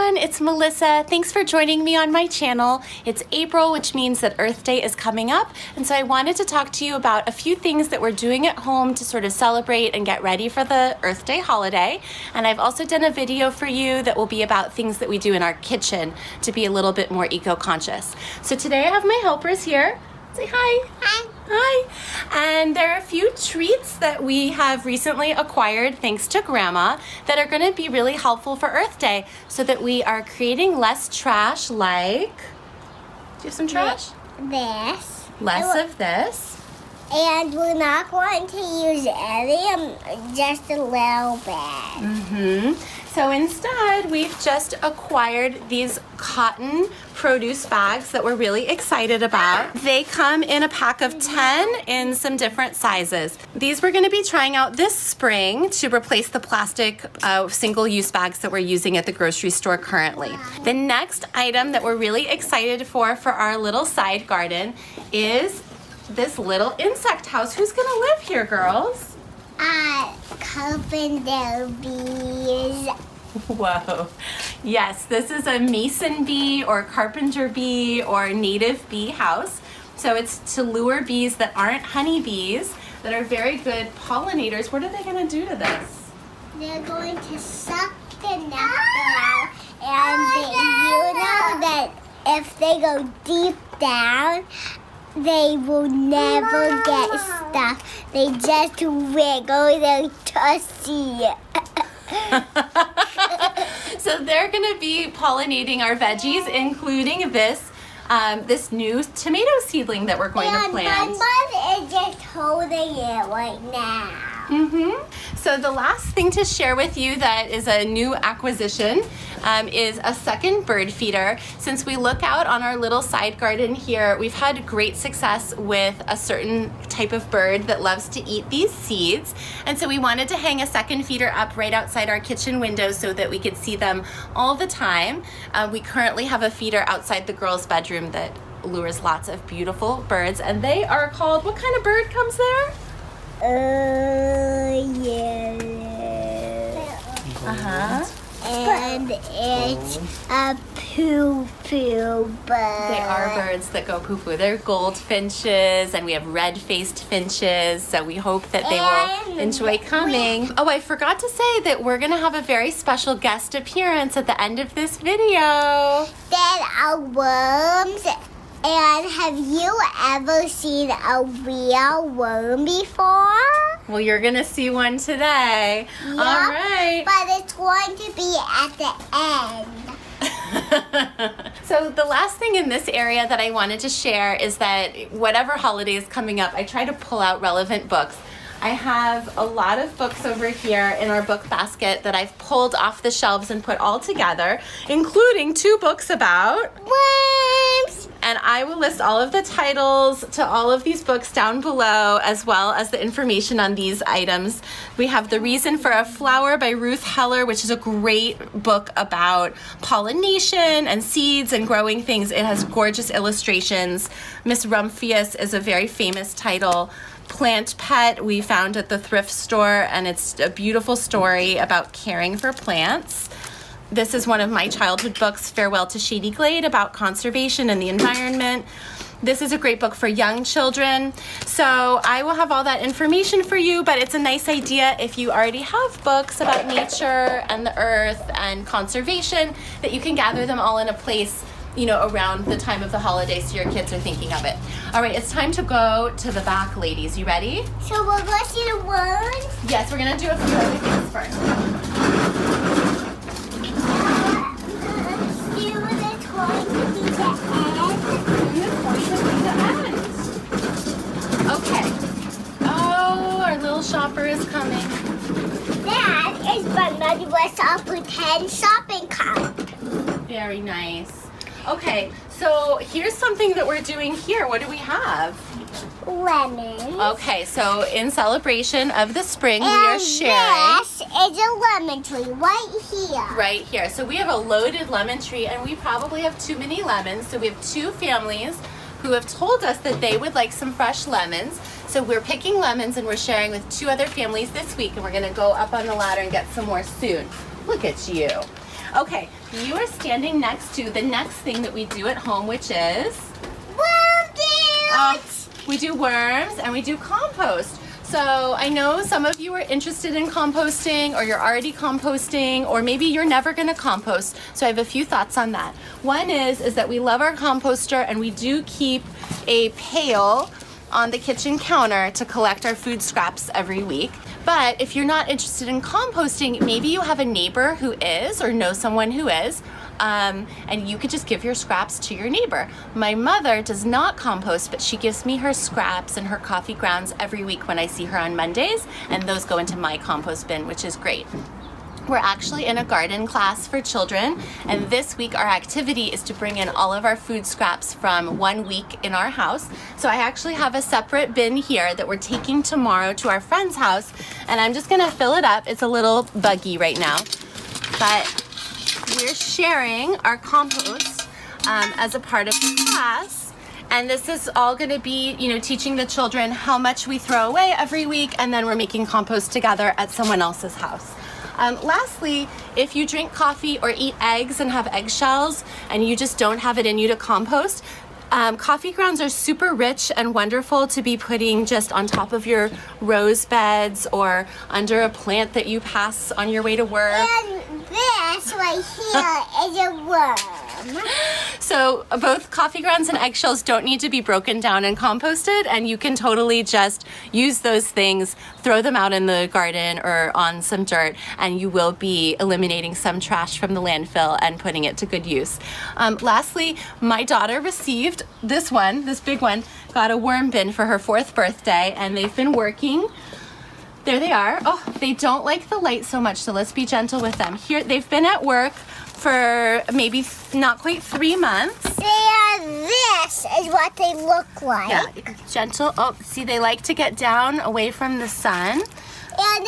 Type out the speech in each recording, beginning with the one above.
everyone, it's Melissa. Thanks for joining me on my channel. It's April, which means that Earth Day is coming up, and so I wanted to talk to you about a few things that we're doing at home to sort of celebrate and get ready for the Earth Day holiday. And I've also done a video for you that will be about things that we do in our kitchen to be a little bit more eco-conscious. So today I have my helpers here. Say hi. Hi. Hi. And there are a few treats that we have recently acquired thanks to Grandma that are going to be really helpful for Earth Day so that we are creating less trash, like, do you have some trash? This. Less of this. And we're not going to use any, just a little bit. So instead, we've just acquired these cotton produce bags that we're really excited about. They come in a pack of 10 in some different sizes. These we're going to be trying out this spring to replace the plastic single-use bags that we're using at the grocery store currently. The next item that we're really excited for our little side garden is this little insect house. Who's going to live here, girls? Carpenter bees. Whoa. Yes, this is a mason bee or carpenter bee or native bee house. So it's to lure bees that aren't honeybees, that are very good pollinators. What are they going to do to this? They're going to suck the nectar out, and you know that if they go deep down, they will never get stuck. They just wiggle their tussie. So they're going to be pollinating our veggies, including this this new tomato seedling that we're going to plant. My mom is just holding it right now. So the last thing to share with you that is a new acquisition is a second bird feeder. Since we look out on our little side garden here, we've had great success with a certain type of bird that loves to eat these seeds. And so we wanted to hang a second feeder up right outside our kitchen window so that we could see them all the time. We currently have a feeder outside the girls' bedroom that lures lots of beautiful birds, and they are called, what kind of bird comes there? Yeah. And it's a poo-poo bird. They are birds that go poo-poo. They're goldfinches, and we have red-faced finches, so we hope that they will enjoy coming. Oh, I forgot to say that we're going to have a very special guest appearance at the end of this video. There are worms. And have you ever seen a real worm before? Well, you're going to see one today. Yeah, all right. But it's going to be at the end. So the last thing in this area that I wanted to share is that whatever holiday is coming up, I try to pull out relevant books. I have a lot of books over here in our book basket that I've pulled off the shelves and put all together, including 2 books about worms. And I will list all of the titles to all of these books down below, as well as the information on these items. We have The Reason for a Flower by Ruth Heller, which is a great book about pollination and seeds and growing things. It has gorgeous illustrations. Miss Rumphius is a very famous title. Plant Pet we found at the thrift store, and it's a beautiful story about caring for plants. This is one of my childhood books, Farewell to Shady Glade, about conservation and the environment. This is a great book for young children. So I will have all that information for you, but it's a nice idea if you already have books about nature and the earth and conservation that you can gather them all in a place, you know, around the time of the holiday so your kids are thinking of it. All right, it's time to go to the back, ladies. You ready? So we're going to see the worms? Yes, we're going to do a few other things first. Okay. Oh, our little shopper is coming. That is my mother was a pretend shopping cart. Very nice. Okay, so here's something that we're doing here. What do we have? Lemons. Okay, so in celebration of the spring, we are sharing. This is a lemon tree right here. Right here. So we have a loaded lemon tree, and we probably have too many lemons. So we have 2 families who have told us that they would like some fresh lemons. So we're picking lemons, and we're sharing with 2 other families this week, and we're going to go up on the ladder and get some more soon. Look at you. Okay, you are standing next to the next thing that we do at home, which is we do worms and we do compost. So I know some of you are interested in composting, or you're already composting, or maybe you're never gonna compost. So I have a few thoughts on that. One is that we love our composter, and we do keep a pail on the kitchen counter to collect our food scraps every week. But if you're not interested in composting, maybe you have a neighbor who is, or know someone who is, and you could just give your scraps to your neighbor. My mother does not compost, but she gives me her scraps and her coffee grounds every week when I see her on Mondays, and those go into my compost bin, which is great. We're actually in a garden class for children, and this week our activity is to bring in all of our food scraps from 1 week in our house. So I actually have a separate bin here that we're taking tomorrow to our friend's house, and I'm just gonna fill it up. It's a little buggy right now, but we're sharing our compost as a part of the class. And this is all going to be, teaching the children how much we throw away every week, and then we're making compost together at someone else's house. Lastly, if you drink coffee or eat eggs and have eggshells and you just don't have it in you to compost, coffee grounds are super rich and wonderful to be putting just on top of your rose beds or under a plant that you pass on your way to work. And this right here is a worm. So both coffee grounds and eggshells don't need to be broken down and composted, and you can totally just use those things, throw them out in the garden or on some dirt, and you will be eliminating some trash from the landfill and putting it to good use. Lastly, my daughter received this big one, got a worm bin for her 4th birthday, and they've been working. There they are. Oh, they don't like the light so much, so let's be gentle with them. Here, they've been at work for maybe not quite 3 months. This is what they look like. Yeah, gentle. Oh, see, they like to get down away from the sun. And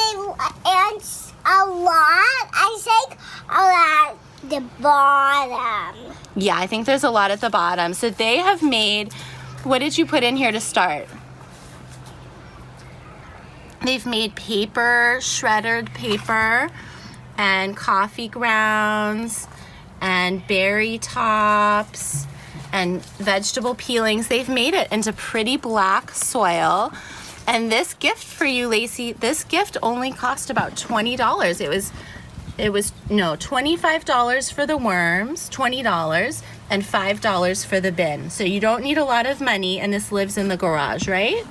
a lot, I think, at the bottom. Yeah, I think there's a lot at the bottom. So they have made, what did you put in here to start? They've made paper, shredded paper, and coffee grounds, and berry tops, and vegetable peelings. They've made it into pretty black soil. And this gift for you, Lacey, this gift only cost about $20. It was $25 for the worms, $20, and $5 for the bin. So you don't need a lot of money, and this lives in the garage, right?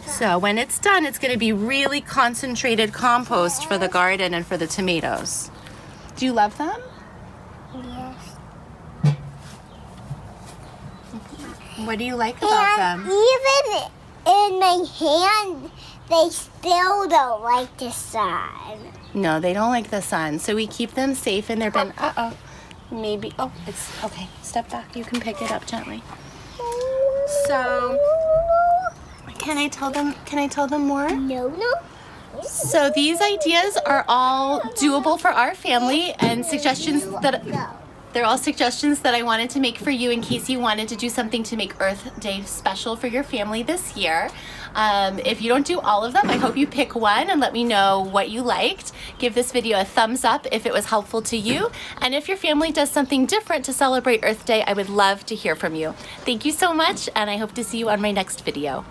So when it's done, it's going to be really concentrated compost for the garden and for the tomatoes. Do you love them? Yes. What do you like about them? Even in my hand, they still don't like the sun. No, they don't like the sun. So we keep them safe in their bin. Maybe. Oh, it's okay. Step back. You can pick it up gently. So can I tell them more? No. So these ideas are all doable for our family, and they're all suggestions that I wanted to make for you in case you wanted to do something to make Earth Day special for your family this year. If you don't do all of them, I hope you pick one and let me know what you liked. Give this video a thumbs up if it was helpful to you. And if your family does something different to celebrate Earth Day, I would love to hear from you. Thank you so much, and I hope to see you on my next video.